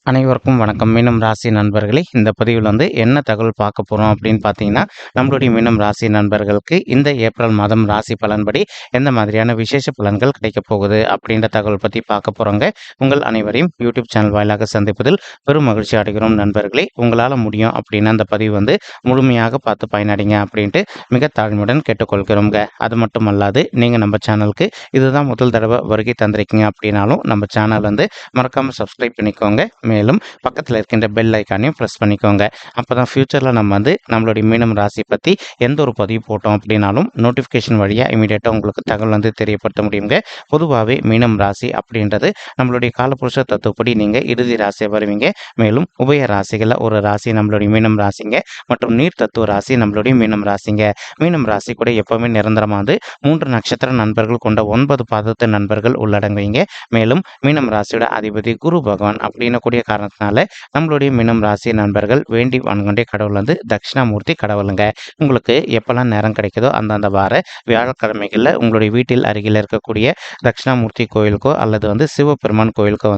அனைவருக்கும் வணக்கம். மீனம் ராசி நண்பர்களே, இந்த பதிவில் என்ன தகவல் பார்க்க போகிறோம் அப்படின்னு பார்த்தீங்கன்னா, நம்மளுடைய மீனம் ராசி நண்பர்களுக்கு இந்த ஏப்ரல் மாதம் ராசி பலன்படி எந்த மாதிரியான விசேஷ பலன்கள் கிடைக்கப் போகுது அப்படின்ற தகவல் பற்றி பார்க்க போகிறோங்க. உங்கள் அனைவரையும் யூடியூப் சேனல் வாயிலாக சந்திப்பதில் பெரும் மகிழ்ச்சி அடைகிறோம் நண்பர்களே. உங்களால் முடியும் அப்படின்னு அந்த பதிவு முழுமையாக பார்த்து பயனடைங்க அப்படின்ட்டு மிக தாழ்மையுடன் கேட்டுக்கொள்கிறோங்க. அது மட்டும் அல்லாது நீங்கள் நம்ம சேனலுக்கு இதுதான் முதல் தடவை வருகை தந்திருக்கீங்க அப்படின்னாலும் நம்ம சேனல் மறக்காமல் சப்ஸ்கிரைப் பண்ணிக்கோங்க. மேலும் பக்கத்தில் இருக்கின்ற பெல் ஐக்கானையும் ப்ரெஸ் பண்ணிக்கோங்க. அப்போ தான் ஃப்யூச்சரில் நம்ம நம்மளுடைய மீனம் ராசி பற்றி எந்த ஒரு பதிவு போட்டோம் அப்படின்னாலும் நோட்டிஃபிகேஷன் வழியாக இமீடியட்டாக உங்களுக்கு தகவல் தெரியப்படுத்த முடியுங்க. பொதுவாகவே மீனம் ராசி அப்படின்றது நம்மளுடைய காலபுருஷ தத்துவப்படி நீங்கள் இறுதி ராசியை வருவீங்க. மேலும் உபய ராசிகளில் ஒரு ராசி நம்மளுடைய மீனம் ராசிங்க மற்றும் நீர் தத்துவ ராசி நம்மளுடைய மீனம் ராசிங்க. மீனம் ராசி கூட எப்போவுமே நிரந்தரமாக 3 நட்சத்திர நண்பர்கள் கொண்ட 9 பாதத்து நண்பர்கள் உள்ளடங்குவீங்க. மேலும் மீனம் ராசியோட அதிபதி குரு பகவான் அப்படின்னு கூடிய காரணத்தினால நம்மளுடைய மீனம் ராசி நண்பர்கள் வேண்டி வணங்கக்கூடிய கடவுள் தட்சிணாமூர்த்தி கடவுளுங்க. உங்களுக்கு எப்பெல்லாம் நேரம் கிடைக்குதோ அந்தந்த வார வியாழக்கிழமைகளில் உங்களுடைய வீட்டில் அருகில் இருக்கக்கூடிய தட்சிணாமூர்த்தி கோயிலுக்கோ அல்லது சிவபெருமான் கோயிலுக்கோ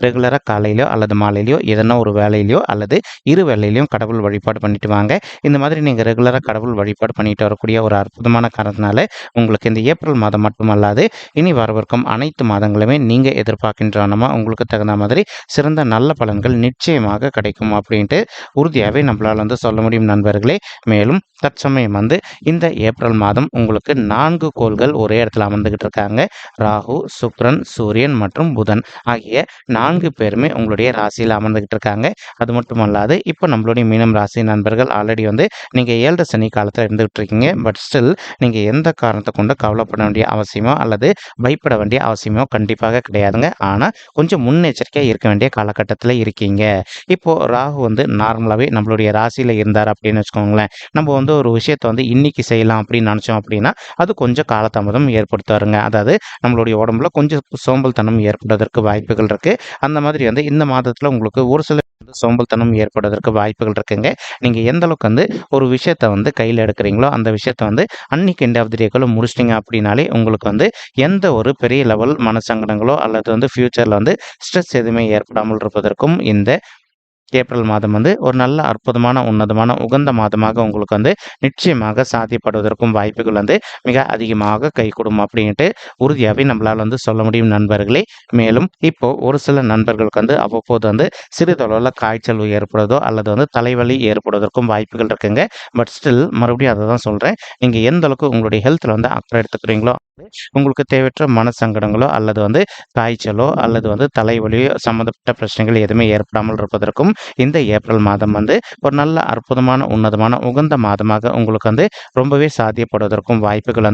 ரெகுலராக காலையிலோ அல்லது மாலையிலையோ எதனா ஒரு வேலையிலையோ அல்லது இரு வேலையிலையும் கடவுள் வழிபாடு பண்ணிட்டு வாங்க. இந்த மாதிரி நீங்கள் ரெகுலராக கடவுள் வழிபாடு பண்ணிட்டு வரக்கூடிய ஒரு அற்புதமான காரணத்தினால உங்களுக்கு இந்த ஏப்ரல் மாதம் மட்டுமல்லாது இனி வரவிருக்கும் அனைத்து மாதங்களுமே நீங்கள் எதிர்பார்க்கின்றனமா உங்களுக்கு தகுந்த மாதிரி சிறந்த நல்ல பலன்கள் நிச்சயமாக கிடைக்கும் அப்படின்ட்டு உறுதியாகவே நம்மளால் சொல்ல முடியும் நண்பர்களே. மேலும் தற்சமயம் இந்த ஏப்ரல் மாதம் உங்களுக்கு 4 கோள்கள் ஒரே இடத்துல அமர்ந்துகிட்டு இருக்காங்க. ராகு, சுக்கிரன், சூரியன் மற்றும் புதன் ஆகிய 4 பேருமே உங்களுடைய ராசியில் அமர்ந்துகிட்டு இருக்காங்க. அது மட்டுமல்லாது இப்போ நம்மளுடைய மீனம் ராசி நண்பர்கள் ஆல்ரெடி நீங்கள் 7 சனி காலத்தில் இருந்துகிட்டு இருக்கீங்க. பட் ஸ்டில் நீங்கள் எந்த காரணத்தை கொண்டு கவலைப்பட வேண்டிய அவசியமோ அல்லது பயப்பட வேண்டிய அவசியமோ கண்டிப்பாக கிடையாதுங்க. ஆனால் கொஞ்சம் முன்னெச்சரிக்கையாக இருக்க வேண்டிய காலகட்டத்தில் இருக்கீங்க. இப்போ ராகு நார்மலாகவே நம்மளுடைய ராசியில் இருந்தார் அப்படின்னு வச்சுக்கோங்களேன். நம்ம ஒரு விஷயத்தை இன்னைக்கு செய்யலாம் அப்படின்னு நினச்சோம் அப்படின்னா அது கொஞ்சம் காலதாமதம் ஏற்படுத்துவாருங்க. அதாவது நம்மளுடைய உடம்புல கொஞ்சம் சோம்பல்தனம் ஏற்படுவதற்கு வாய்ப்புகள் இருக்கு. அந்த மாதிரி இந்த மாதத்தில் உங்களுக்கு ஒரு சில சோம்பல்தனம் ஏற்படுவதற்கு வாய்ப்புகள் இருக்குங்க. நீங்கள் எந்த அளவுக்கு ஒரு விஷயத்தை கையில் எடுக்கிறீங்களோ அந்த விஷயத்தை அன்னைக்கு எண்ட் ஆஃப் தி டேக்குள்ள முடிச்சிட்டிங்க அப்படின்னாலே உங்களுக்கு எந்த ஒரு பெரிய லெவல் மனசங்கடங்களோ அல்லது ஃபியூச்சரில் ஸ்ட்ரெஸ் எதுவுமே ஏற்படாமல் இருப்பதற்கும் இந்த ஏப்ரல் மாதம் ஒரு நல்ல அற்புதமான உன்னதமான உகந்த மாதமாக உங்களுக்கு நிச்சயமாக சாத்தியப்படுவதற்கும் வாய்ப்புகள் மிக அதிகமாக கைகூடும் அப்படின்ட்டு உறுதியாகவே நம்மளால் சொல்ல முடியும் நண்பர்களே. மேலும் இப்போ ஒரு சில நண்பர்களுக்கு அவ்வப்போது சிறிதளவில் காய்ச்சல் ஏற்படுவதோ அல்லது தலைவலி ஏற்படுவதற்கும் வாய்ப்புகள் இருக்குங்க. பட் ஸ்டில் மறுபடியும் அதை தான் சொல்கிறேன். நீங்கள் எந்த அளவுக்கு உங்களுடைய ஹெல்த்தில் அக்கறை எடுத்துக்கிறீங்களோ உங்களுக்கு தேவையற்ற மனசங்கடங்களோ அல்லது காய்ச்சலோ அல்லது தலைவலியோ சம்மந்தப்பட்ட பிரச்சனைகள் எதுவுமே ஏற்படாமல் இருப்பதற்கும் இந்த ஏப்ரல் மாதம் ஒரு நல்ல அற்புதமான உன்னதமான உகந்த மாதமாக உங்களுக்கு ரொம்பவே சாத்தியப்படுவதற்கும் வாய்ப்புகள்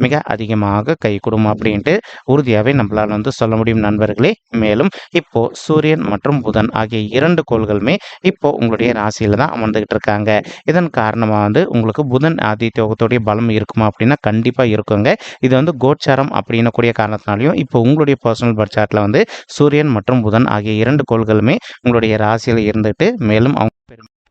மிக அதிகமாக கைகூடும் அப்படின்ட்டு உறுதியாகவே நம்மளால் சொல்ல முடியும் நண்பர்களே. மேலும் இப்போ சூரியன் மற்றும் புதன் ஆகிய 2 கோள்களுமே இப்போ உங்களுடைய ராசியில தான் அமர்ந்துகிட்டு இருக்காங்க. இதன் காரணமாக உங்களுக்கு புதன் ஆதித்யோகத்துடைய பலம் இருக்குமா அப்படின்னா கண்டிப்பா இருக்குங்க. இது கோச்சாரம் அப்படின்னு கூடிய காரணத்தினாலையும் இப்போ உங்களுடைய பர்சனல் பர்த் சார்ட்ல சூரியன் மற்றும் புதன் ஆகிய 2 கோள்களுமே உங்களுடைய ராசியில் இருந்துட்டு மேலும்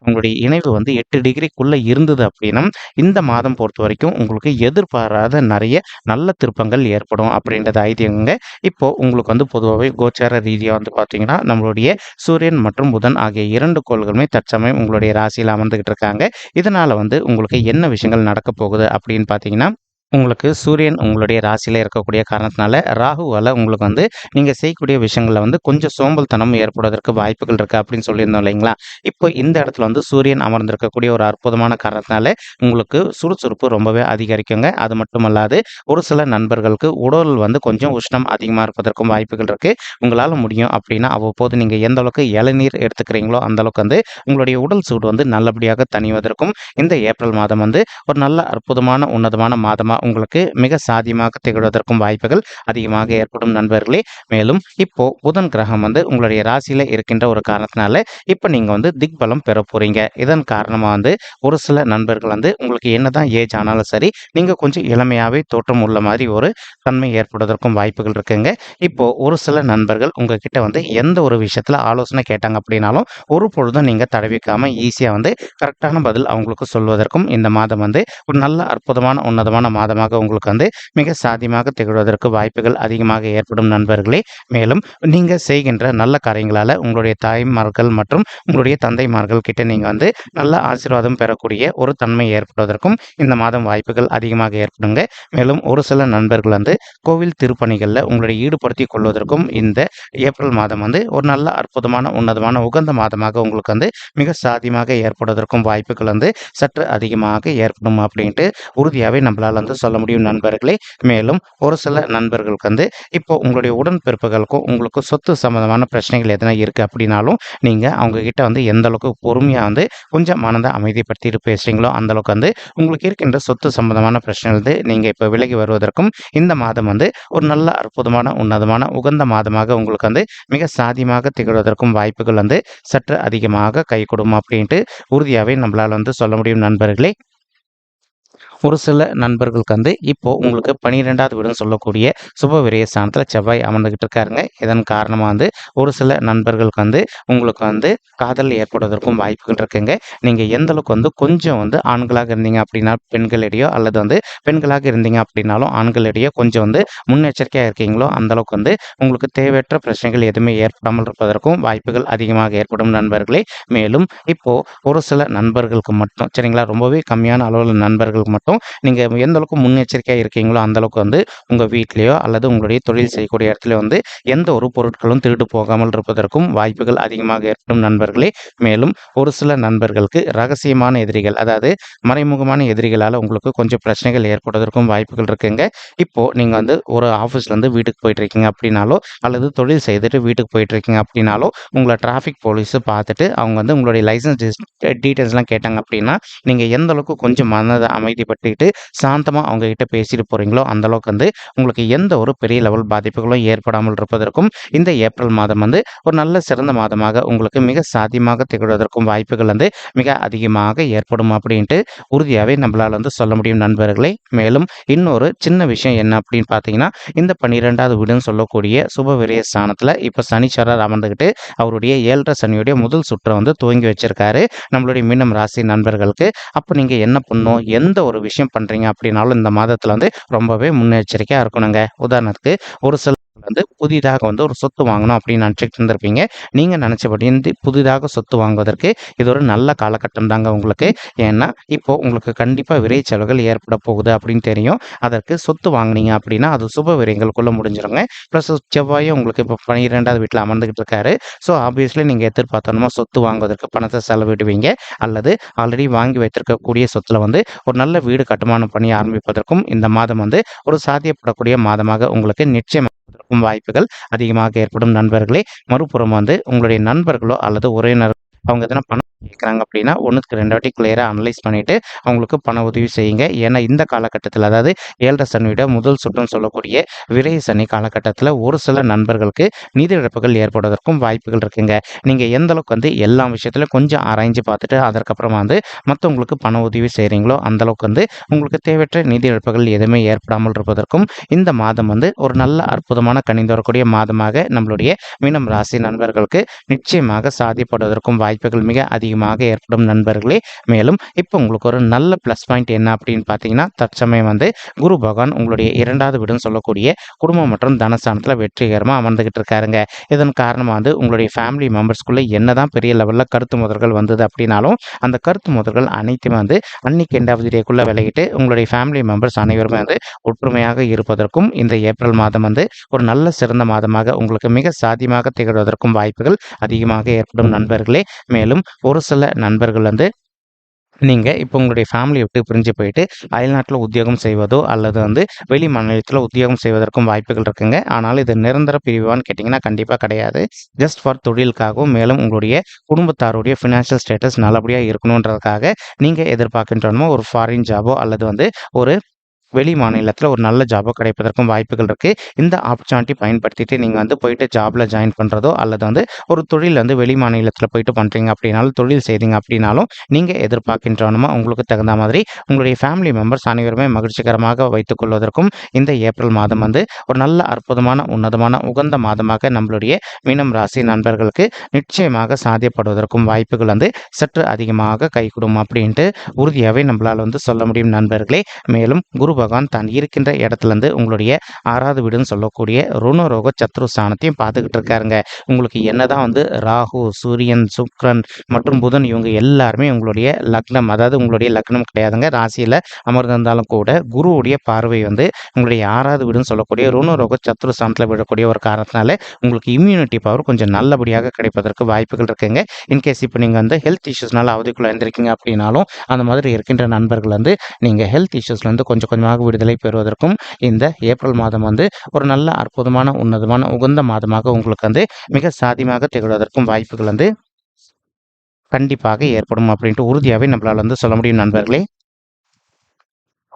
உங்களுடைய இணைவு 8 டிகிரிக்குள்ள இருந்தது அப்படின்னா இந்த மாதம் பொறுத்த வரைக்கும் உங்களுக்கு எதிர்பாராத நிறைய நல்ல திருப்பங்கள் ஏற்படும் அப்படின்றது ஐதீகங்க. இப்போ உங்களுக்கு பொதுவாகவே கோச்சார ரீதியாக பார்த்தீங்கன்னா நம்மளுடைய சூரியன் மற்றும் புதன் ஆகிய 2 கோள்களுமே தற்சமயம் உங்களுடைய ராசியில் அமர்ந்துகிட்டு இருக்காங்க. இதனால உங்களுக்கு என்ன விஷயங்கள் நடக்க போகுது அப்படின்னு பார்த்தீங்கன்னா உங்களுக்கு சூரியன் உங்களுடைய ராசியில் இருக்கக்கூடிய காரணத்தினால ராகுவால் உங்களுக்கு நீங்கள் செய்யக்கூடிய விஷயங்களில் கொஞ்சம் சோம்பல்தனம் ஏற்படுவதற்கு வாய்ப்புகள் இருக்குது அப்படின்னு சொல்லியிருந்தோம் இல்லைங்களா. இப்போ இந்த இடத்துல சூரியன் அமர்ந்திருக்கக்கூடிய ஒரு அற்புதமான காரணத்தினால உங்களுக்கு சுறுசுறுப்பு ரொம்பவே அதிகரிக்குங்க. அது மட்டுமல்லாது ஒரு சில நண்பர்களுக்கு உடல் கொஞ்சம் உஷ்ணம் அதிகமாக இருப்பதற்கும் வாய்ப்புகள் இருக்குது. உங்களால் முடியும் அப்படின்னா அவ்வப்போது நீங்கள் எந்த அளவுக்கு இளநீர் எடுத்துக்கிறீங்களோ அந்த அளவுக்கு உங்களுடைய உடல் சூடு நல்லபடியாக தணிவதற்கும் இந்த ஏப்ரல் மாதம் ஒரு நல்ல அற்புதமான உன்னதமான மாதமாக உங்களுக்கு மிக சாத்தியமாக திகழ்வதற்கும் வாய்ப்புகள் அதிகமாக ஏற்படும் நண்பர்களே. மேலும் இப்போ புதன் கிரகம் உங்களுடைய ராசியில இருக்கின்ற ஒரு காரணத்தினால இப்போ நீங்க திக்பலம் பெற போறீங்க. இதன் காரணமா ஒரு சில நண்பர்கள் உங்களுக்கு என்னதான் ஏஜ் ஆனாலும் சரி நீங்க கொஞ்சம் இளமையாவே தோற்றம் உள்ள மாதிரி ஒரு தன்மை ஏற்படுவதற்கும் வாய்ப்புகள் இருக்குங்க. இப்போ ஒரு சில நண்பர்கள் உங்ககிட்ட எந்த ஒரு விஷயத்துல ஆலோசனை கேட்டாங்க அப்படின்னாலும் ஒரு பொழுதும் நீங்க தடவிக்காம ஈஸியா கரெக்டான பதில் அவங்களுக்கு சொல்வதற்கும் இந்த மாதம் ஒரு நல்ல அற்புதமான உன்னதமான மாதம் மாதமாக உங்களுக்கு வந்து மிக சாத்தியமாக திகழ்வதற்கு வாய்ப்புகள் அதிகமாக ஏற்படும் நண்பர்களே. மேலும் நீங்க செய்கின்ற நல்ல காரியங்களால உங்களுடைய தாய்மார்கள் மற்றும் உங்களுடைய தந்தைமார்கள் கிட்ட நீங்க வந்து நல்ல ஆசீர்வாதம் பெறக்கூடிய ஒரு தன்மை ஏற்படுவதற்கும் இந்த மாதம் வாய்ப்புகள் அதிகமாக ஏற்படுங்க. மேலும் ஒரு சில நண்பர்கள் வந்து கோவில் திருப்பணிகளில் உங்களுடைய ஈடுபடுத்திக் கொள்வதற்கும் இந்த ஏப்ரல் மாதம் வந்து ஒரு நல்ல அற்புதமான உன்னதமான உகந்த மாதமாக உங்களுக்கு வந்து மிக சாத்தியமாக ஏற்படுவதற்கும் வாய்ப்புகள் வந்து சற்று அதிகமாக ஏற்படும் அப்படின்ட்டு உறுதியாகவே நம்மளால் வந்து சொல்ல முடியும் நண்பர்களே. மேலும் ஒரு சில நண்பர்களுக்கு வந்து இப்போ உங்களுடைய உடன்பிறப்புகளுக்கும் உங்களுக்கு சொத்து சம்பந்தமான பிரச்சனைகள் எதனா இருக்குது அப்படின்னாலும் நீங்கள் அவங்க கிட்ட வந்து எந்த அளவுக்கு பொறுமையாக வந்து கொஞ்சம் மனதை அமைதிப்படுத்திட்டு பேசுகிறீங்களோ அந்தளவுக்கு வந்து உங்களுக்கு இருக்கின்ற சொத்து சம்பந்தமான பிரச்சனைகள் வந்து நீங்கள் இப்போ விலகி வருவதற்கும் இந்த மாதம் வந்து ஒரு நல்ல அற்புதமான உன்னதமான உகந்த மாதமாக உங்களுக்கு வந்து மிக சாதியமாக திகழ்வதற்கும் வாய்ப்புகள் வந்து சற்று அதிகமாக கை கொடுக்கும் அப்படின்ட்டு உறுதியாகவே நம்மளால் வந்து சொல்ல முடியும் நண்பர்களே. ஒரு சில நண்பர்களுக்கு வந்து இப்போ உங்களுக்கு 12வது வீடுன்னு சொல்லக்கூடிய சுப விரய ஸ்தானத்தில் செவ்வாய் அமர்ந்துகிட்டு இருக்காருங்க. இதன் காரணமாக வந்து ஒரு சில நண்பர்களுக்கு வந்து உங்களுக்கு வந்து காதல் ஏற்படுவதற்கும் வாய்ப்புகள் இருக்குங்க. நீங்கள் எந்த அளவுக்கு வந்து கொஞ்சம் வந்து ஆண்களாக இருந்தீங்க அப்படின்னா பெண்களிடையோ அல்லது வந்து பெண்களாக இருந்தீங்க அப்படின்னாலும் ஆண்களிடையோ கொஞ்சம் வந்து முன்னெச்சரிக்கையாக இருக்கீங்களோ அந்த அளவுக்கு வந்து உங்களுக்கு தேவையற்ற பிரச்சனைகள் எதுவுமே ஏற்படாமல் இருப்பதற்கும் வாய்ப்புகள் அதிகமாக ஏற்படும் நண்பர்களே. மேலும் இப்போ ஒரு சில நண்பர்களுக்கு மட்டும் சரிங்களா, ரொம்பவே கம்மியான அளவில் நண்பர்களுக்கு மட்டும் நீங்கள் எந்த அளவுக்கு முன்னெச்சரிக்கையாக இருக்கீங்களோ அந்த அளவுக்கு வந்து உங்கள் வீட்லேயோ அல்லது உங்களுடைய தொழில் செய்யக்கூடிய இடத்துல வந்து எந்த ஒரு பொருட்களும் திருடு போகாமல் இருப்பதற்கும் வாய்ப்புகள் அதிகமாக ஏற்படும் நண்பர்களே. மேலும் ஒரு சில நண்பர்களுக்கு ரகசியமான எதிரிகள், அதாவது மறைமுகமான எதிரிகளால் உங்களுக்கு கொஞ்சம் பிரச்சனைகள் ஏற்படுவதற்கும் வாய்ப்புகள் இருக்குங்க. இப்போது நீங்கள் வந்து ஒரு ஆஃபீஸ்லேருந்து வீட்டுக்கு போயிட்டுருக்கீங்க அப்படின்னாலோ அல்லது தொழில் செய்துட்டு வீட்டுக்கு போயிட்டுருக்கீங்க அப்படின்னாலோ உங்களை டிராஃபிக் போலீஸு பார்த்துட்டு அவங்க வந்து உங்களுடைய லைசன்ஸ் டீட்டெயில்ஸ்லாம் கேட்டாங்க அப்படின்னா நீங்கள் எந்த அளவுக்கு கொஞ்சம் மனதை அமைதிப்படுத்திக்கிட்டு சாந்தமாக அவங்ககிட்ட பேசிட்டு போகிறீங்களோ அந்தளவுக்கு வந்து உங்களுக்கு எந்த ஒரு பெரிய லெவல் பாதிப்புகளும் ஏற்படாமல் இருப்பதற்கும் இந்த ஏப்ரல் மாதம் வந்து ஒரு நல்ல சிறந்த மாதமாக உங்களுக்கு மிக சாத்தியமாக திகழ்வதற்கும் வாய்ப்புகள் வந்து மிக அதிகமாக ஏற்படும் அப்படின்ட்டு உறுதியாகவே நம்மளால் வந்து சொல்ல முடியும் நண்பர்களே. மேலும் இன்னொரு சின்ன விஷயம் என்ன அப்படின்னு பார்த்தீங்கன்னா, இந்த 12வது வீடுன்னு சொல்லக்கூடிய சுப விரய ஸ்தானத்தில் இப்போ சனீஸ்வரர் அமர்ந்துக்கிட்டு அவருடைய 7.5 சனியுடைய முதல் சுற்றை வந்து துவங்கி வச்சிருக்காரு நம்மளுடைய மீனம் ராசி நண்பர்களுக்கு. அப்போ நீங்கள் என்ன பண்ணணும், எந்த ஒரு விஷயம் பண்ணுறீங்க அப்படின்னாலும் இந்த மாதத்தில் வந்து ரொம்பவே முன்னெச்சரிக்கையாக இருக்கணுங்க. உதாரணத்துக்கு ஒரு சில வந்து புதிதாக வந்து ஒரு சொத்து வாங்கணும் அப்படின்னு நினச்சிட்டு இருந்திருப்பீங்க. நீங்கள் நினச்சபடி புதிதாக சொத்து வாங்குவதற்கு இது ஒரு நல்ல காலகட்டம் தாங்க உங்களுக்கு. ஏன்னா இப்போ உங்களுக்கு கண்டிப்பாக விரை செலவுகள் ஏற்பட போகுது அப்படின்னு தெரியும். அதற்கு சொத்து வாங்கினீங்க அப்படின்னா அது சுப விரயங்களுக்குள்ளே முடிஞ்சிருங்க. ப்ளஸ் செவ்வாயும் உங்களுக்கு இப்போ 12வது வீட்டில் அமர்ந்துக்கிட்டு இருக்காரு. ஸோ ஆப்வியஸ்லி நீங்கள் எதிர்பார்த்தோம்னா சொத்து வாங்குவதற்கு பணத்தை செலவிடுவீங்க அல்லது ஆல்ரெடி வாங்கி வைத்திருக்கக்கூடிய சொத்தில் வந்து ஒரு நல்ல வீடு கட்டுமானம் பண்ணி ஆரம்பிப்பதற்கும் இந்த மாதம் வந்து ஒரு சாத்தியப்படக்கூடிய மாதமாக உங்களுக்கு நிச்சயம் வாய்ப்புகள் அதிகமாக ஏற்படும் நண்பர்களே. மறுபுறம் வந்து உங்களுடைய நண்பர்களோ அல்லது உறவினர் அவங்க எதனா பணம் கேட்குறாங்க அப்படின்னா 1க்கு 2 வாட்டி கிளியராக அனலைஸ் பண்ணிவிட்டு அவங்களுக்கு பண உதவி செய்யுங்க. ஏன்னா இந்த காலகட்டத்தில், அதாவது 7.5 சனியோட முதல் சுற்றுன்னு சொல்லக்கூடிய விரைய சனி காலகட்டத்தில் ஒரு சில நண்பர்களுக்கு நிதி இழப்புகள் ஏற்படுவதற்கும் வாய்ப்புகள் இருக்குங்க. நீங்கள் எந்த அளவுக்கு வந்து எல்லா விஷயத்திலும் கொஞ்சம் ஆராய்ஞ்சு பார்த்துட்டு அதற்கப்புறமா வந்து மற்றவங்களுக்கு பண உதவி செய்கிறீங்களோ அந்தளவுக்கு வந்து உங்களுக்கு தேவையற்ற நிதி இழப்புகள் எதுவுமே ஏற்படாமல் இருப்பதற்கும் இந்த மாதம் வந்து ஒரு நல்ல அற்புதமான கணிந்து வரக்கூடிய மாதமாக நம்மளுடைய மீனம் ராசி நண்பர்களுக்கு நிச்சயமாக சாதிப்படுவதற்கும் வாய்ப்புகள் மிக அதிகமாக ஏற்படும் நண்பர்களே. மேலும் இப்போ உங்களுக்கு ஒரு நல்ல ப்ளஸ் பாயிண்ட் என்ன அப்படின்னு பார்த்தீங்கன்னா, தற்சமயம் வந்து குரு பகவான் உங்களுடைய 2வது வீடுன்னு சொல்லக்கூடிய குடும்பம் மற்றும் தனஸ்தானத்தில் வெற்றிகரமாக அமர்ந்துகிட்டு இருக்காருங்க. இதன் காரணமாக வந்து உங்களுடைய ஃபேமிலி மெம்பர்ஸ்குள்ளே என்னதான் பெரிய லெவலில் கருத்து மோதல்கள் வந்தது அப்படின்னாலும் அந்த கருத்து மோதல்கள் அனைத்துமே வந்து அன்னைக்கு எண்டாவது டேக்குள்ளே விலகிட்டு உங்களுடைய ஃபேமிலி மெம்பர்ஸ் அனைவருமே வந்து ஒற்றுமையாக இருப்பதற்கும் இந்த ஏப்ரல் மாதம் வந்து ஒரு நல்ல சிறந்த மாதமாக உங்களுக்கு மிக சாத்தியமாக திகழ்வதற்கும் வாய்ப்புகள் அதிகமாக ஏற்படும் நண்பர்களே. மேலும் ஒரு சில நண்பர்கள் வந்து நீங்கள் இப்போ உங்களுடைய ஃபேமிலியை விட்டு பிரிஞ்சு போயிட்டு அயல்நாட்டில் உத்தியோகம் செய்வதோ அல்லது வந்து வெளி மாநிலத்தில் உத்தியோகம் செய்வதற்கும் வாய்ப்புகள் இருக்குங்க. ஆனால் இது நிரந்தர பிரிவான்னு கேட்டிங்கன்னா கண்டிப்பாக கிடையாது. ஜஸ்ட் ஃபார் தொழிலுக்காகவும் மேலும் உங்களுடைய குடும்பத்தாருடைய ஃபினான்ஷியல் ஸ்டேட்டஸ் நல்லபடியாக இருக்கணுன்றதுக்காக நீங்கள் எதிர்பார்க்கின்றனமோ ஒரு ஃபாரின் ஜாபோ அல்லது வந்து ஒரு வெளி மாநிலத்தில் ஒரு நல்ல ஜாபோ கிடைப்பதற்கும் வாய்ப்புகள் இருக்குது. இந்த ஆப்பர்ச்சுனிட்டி பயன்படுத்திட்டு நீங்கள் வந்து போயிட்டு ஜாபில் ஜாயின் பண்ணுறதோ அல்லது வந்து ஒரு தொழில் வந்து வெளி மாநிலத்தில் போயிட்டு பண்ணுறீங்க அப்படின்னாலும் தொழில் செய்தீங்க அப்படின்னாலும் நீங்கள் எதிர்பார்க்கின்றனமோ உங்களுக்கு தகுந்த மாதிரி உங்களுடைய ஃபேமிலி மெம்பர்ஸ் அனைவருமே மகிழ்ச்சிகரமாக வைத்துக் கொள்வதற்கும் இந்த ஏப்ரல் மாதம் வந்து ஒரு நல்ல அற்புதமான உன்னதமான உகந்த மாதமாக நம்மளுடைய மீனம் ராசி நண்பர்களுக்கு நிச்சயமாக சாத்தியப்படுவதற்கும் வாய்ப்புகள் வந்து சற்று அதிகமாக கைகூடும் அப்படின்ட்டு உறுதியாகவே நம்மளால் வந்து சொல்ல முடியும் நண்பர்களே. மேலும் குரு பகவான் தான் இருக்கின்ற இடத்துலேருந்து உங்களுடைய 6வது வீடுன்னு சொல்லக்கூடிய ருணரோக சத்ரு ஸ்தானத்தையும் பார்த்துக்கிட்டு இருக்காருங்க. உங்களுக்கு என்னதான் வந்து ராகு, சூரியன், சுக்கிரன் மற்றும் புதன் இவங்க எல்லாருமே உங்களுடைய லக்னம், அதாவது உங்களுடைய லக்னம் கிடையாதுங்க, ராசியில அமர்ந்திருந்தாலும் கூட குருவுடைய பார்வை வந்து உங்களுடைய 6வது வீடுன்னு சொல்லக்கூடிய ருணரோக சத்ரு ஸ்தானத்துல விடக்கூடிய ஒரு காரணத்தினால உங்களுக்கு இம்யூனிட்டி பவர் கொஞ்சம் நல்லபடியாக கிடைப்பதற்கு வாய்ப்புகள் இருக்குங்க. இன்கேஸ் இப்போ நீங்க வந்து ஹெல்த் இஷ்யூஸ்னால அவதிக்குள்ள இருந்திருக்கீங்க அப்படின்னாலும் அந்த மாதிரி இருக்கின்ற நண்பர்கள் வந்து நீங்க ஹெல்த் இஷ்யூஸ்ல இருந்து கொஞ்சம் கொஞ்சமாக விடுதலை பெறுவதற்கும் இந்த ஏப்ரல் மாதம் வந்து ஒரு நல்ல அற்புதமான உன்னதமான உகந்த மாதமாக உங்களுக்கு வந்து மிக சாதியமாக திகழ்வதற்கும் வாய்ப்புகள் வந்து கண்டிப்பாக ஏற்படும் அப்படின்ட்டு உறுதியாவே நம்மளால வந்து சொல்ல முடியும் நண்பர்களே.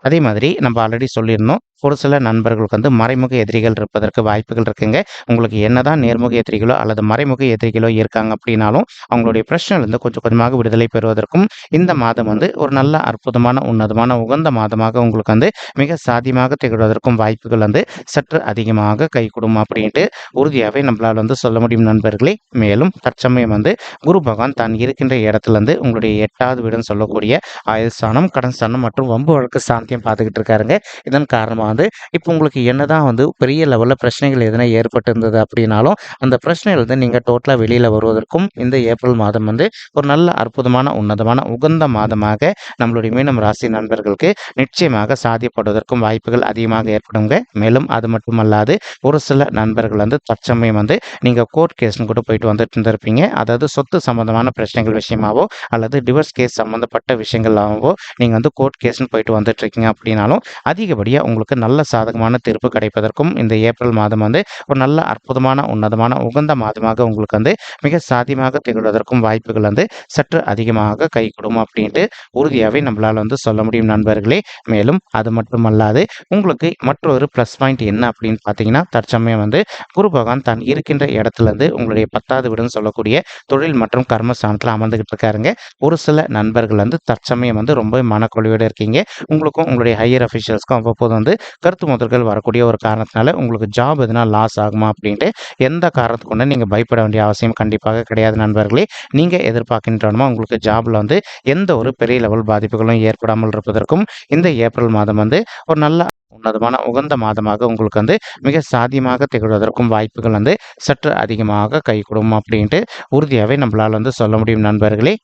அதே மாதிரி நம்ம ஆல்ரெடி சொல்லியிருந்தோம், ஒரு சில நண்பர்களுக்கு வந்து மறைமுக எதிரிகள் இருப்பதற்கு வாய்ப்புகள் இருக்குங்க. உங்களுக்கு என்னதான் நேர்முக எதிரிகளோ அல்லது மறைமுக எதிரிகளோ இருக்காங்க அப்படின்னாலும் அவங்களுடைய பிரச்சனையிலிருந்து கொஞ்சம் கொஞ்சமாக விடுதலை பெறுவதற்கும் இந்த மாதம் வந்து ஒரு நல்ல அற்புதமான உன்னதமான உகந்த மாதமாக உங்களுக்கு வந்து மிக சாதியமாக திகழ்வதற்கும் வாய்ப்புகள் வந்து சற்று அதிகமாக கைகூடும் அப்படின்ட்டு உறுதியாகவே நம்மளால் வந்து சொல்ல முடியும் நண்பர்களே. மேலும் தற்சமயம் வந்து குரு பகவான் தான் இருக்கின்ற இடத்துல இருந்து உங்களுடைய 8வது வீடுன்னு சொல்லக்கூடிய ஆயுள் ஸ்தானம், கடன் ஸ்தானம் மற்றும் வம்பு வழக்கு சாந்தியம் பார்த்துக்கிட்டு இருக்காருங்க. இதன் காரணமாக வந்து இப்போ உங்களுக்கு என்னதான் வந்து பெரிய லெவலில் பிரச்சனைகள் எதனா ஏற்பட்டிருந்தது அப்படின்னாலும் அந்த பிரச்சனையிலிருந்து நீங்கள் டோட்டலாக வெளியில் வருவதற்கும் இந்த ஏப்ரல் மாதம் வந்து ஒரு நல்ல அற்புதமான உன்னதமான உகந்த மாதமாக நம்மளுடைய மீனம் ராசி நண்பர்களுக்கு நிச்சயமாக சாத்தியப்படுவதற்கும் வாய்ப்புகள் அதிகமாக ஏற்படுங்க. மேலும் அது மட்டுமல்லாது ஒரு சில நண்பர்கள் வந்து தற்சமயம் வந்து நீங்கள் கோர்ட் கேஸ்னு கூட போயிட்டு வந்துட்டு இருந்திருப்பீங்க. அதாவது சொத்து சம்பந்தமான பிரச்சனைகள் விஷயமாவோ அல்லது டிவோர்ஸ் கேஸ் சம்பந்தப்பட்ட விஷயங்களாகவோ நீங்கள் வந்து கோர்ட் கேஸ்னு போயிட்டு வந்துட்டு இருக்கீங்க அப்படின்னாலும் அதிகப்படியாக உங்களுக்கு நல்ல சாதகமான தீர்ப்பு கிடைப்பதற்கும் இந்த ஏப்ரல் மாதம் வந்து ஒரு நல்ல அற்புதமான உன்னதமான உகந்த மாதமாக உங்களுக்கு வந்து மிக சாத்தியமாக திகழ்வதற்கும் வாய்ப்புகள் வந்து சற்று அதிகமாக கைகூடும் அப்படின்ட்டு உறுதியாகவே நம்மளால் வந்து சொல்ல முடியும் நண்பர்களே. மேலும் அது மட்டுமல்லாது உங்களுக்கு மற்றொரு ப்ளஸ் பாயிண்ட் என்ன அப்படின்னு பார்த்தீங்கன்னா, தற்சமயம் வந்து குரு பகவான் தான் இருக்கின்ற இடத்துல இருந்து உங்களுடைய 10வது வீடுன்னு சொல்லக்கூடிய தொழில் மற்றும் கர்மஸ்தானத்தில் அமர்ந்துகிட்டு இருக்காருங்க. ஒரு சில நண்பர்கள் வந்து தற்சமயம் வந்து ரொம்ப மனக்கொழியோடு இருக்கீங்க. உங்களுக்கும் உங்களுடைய ஹையர் அஃபிஷியல்ஸ்க்கும் அவ்வப்போது வந்து கருத்து மோதல்கள் வரக்கூடிய ஒரு காரணத்தினால உங்களுக்கு ஜாப் எதுனா லாஸ் ஆகுமா அப்படின்ட்டு எந்த காரணத்துக்கு கொண்டு நீங்கள் பயப்பட வேண்டிய அவசியம் கண்டிப்பாக கிடையாது நண்பர்களே. நீங்கள் எதிர்பார்க்கின்றனமா உங்களுக்கு ஜாப்ல வந்து எந்த ஒரு பெரிய லெவல் பாதிப்புகளும் ஏற்படாமல் இருப்பதற்கும் இந்த ஏப்ரல் மாதம் வந்து ஒரு நல்ல உன்னதமான உகந்த மாதமாக உங்களுக்கு வந்து மிக சாத்தியமாக திகழ்வதற்கும் வாய்ப்புகள் வந்து சற்று அதிகமாக கைகூடும் அப்படின்ட்டு உறுதியாகவே நம்மளால் வந்து சொல்ல முடியும் நண்பர்களே.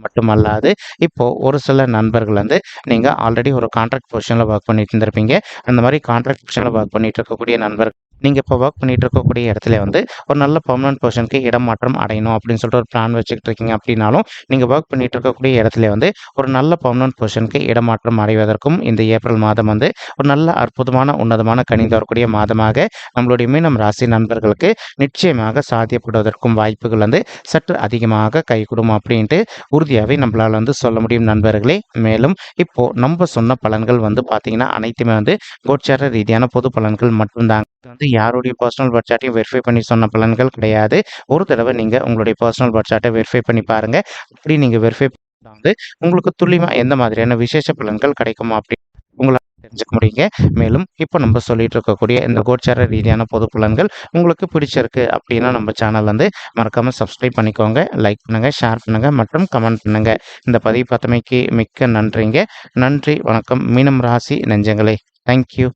மட்டுமல்லாது இப்போ ஒரு சில நண்பர்கள் வந்து நீங்கள் ஆல்ரெடி ஒரு கான்ட்ராக்ட் பொசிஷனில் ஒர்க் பண்ணிட்டு இருந்திருப்பீங்க. அந்த மாதிரி கான்ட்ராக்ட் பொசிஷனில் ஒர்க் பண்ணிட்டு இருக்கக்கூடிய நண்பர்கள் நீங்கள் இப்போ ஒர்க் பண்ணிட்டு இருக்கக்கூடிய இடத்துல வந்து ஒரு நல்ல பெர்மனன்ட் பொசிஷனுக்கு இடமாற்றம் அடையணும் அப்படின்னு சொல்லிட்டு ஒரு பிளான் வச்சுக்கிட்டு இருக்கீங்க அப்படின்னாலும் நீங்கள் ஒர்க் பண்ணிட்டு இருக்கக்கூடிய இடத்துல வந்து ஒரு நல்ல பெர்மனன்ட் பொசிஷனுக்கு இடமாற்றம் அடைவதற்கும் இந்த ஏப்ரல் மாதம் வந்து ஒரு நல்ல அற்புதமான உன்னதமான கணிந்து வரக்கூடிய மாதமாக நம்மளுடைய மீனம் ராசி நண்பர்களுக்கு நிச்சயமாக சாத்தியப்படுவதற்கும் வாய்ப்புகள் வந்து சற்று அதிகமாக கைகூடும் அப்படின்ட்டு உறுதியாகவே நம்மளால் வந்து சொல்ல முடியும் நண்பர்களே. மேலும் இப்போ நம்ம சொன்ன பலன்கள் வந்து பார்த்தீங்கன்னா அனைத்துமே வந்து கோச்சார ரீதியான பொது பலன்கள் மட்டும்தாங்க. வந்து யாருடைய பர்சனல் பட்ஜெட்டையும் வெரிஃபை பண்ணி சொன்ன பலன்கள் கிடையாது. ஒரு தடவை நீங்கள் உங்களுடைய பர்சனல் பட்ஜெட்டை வெரிஃபை பண்ணி பாருங்க. அப்படி நீங்கள் வெரிஃபை வந்து உங்களுக்கு துல்லியமாக எந்த மாதிரியான விசேஷ பலன்கள் கிடைக்குமா அப்படி உங்களால் தெரிஞ்சுக்க முடியுங்க. மேலும் இப்போ நம்ம சொல்லிட்டு இருக்கக்கூடிய இந்த கோச்சார ரீதியான பொது பலன்கள் உங்களுக்கு பிடிச்சிருக்கு அப்படின்னா நம்ம சேனல் வந்து மறக்காமல் சப்ஸ்கிரைப் பண்ணிக்கோங்க, லைக் பண்ணுங்க, ஷேர் பண்ணுங்க மற்றும் கமெண்ட் பண்ணுங்க. இந்த பதிவு பார்த்தமைக்கு மிக்க நன்றிங்க. நன்றி, வணக்கம் மீனம் ராசி நெஞ்சங்களே. தேங்க்யூ.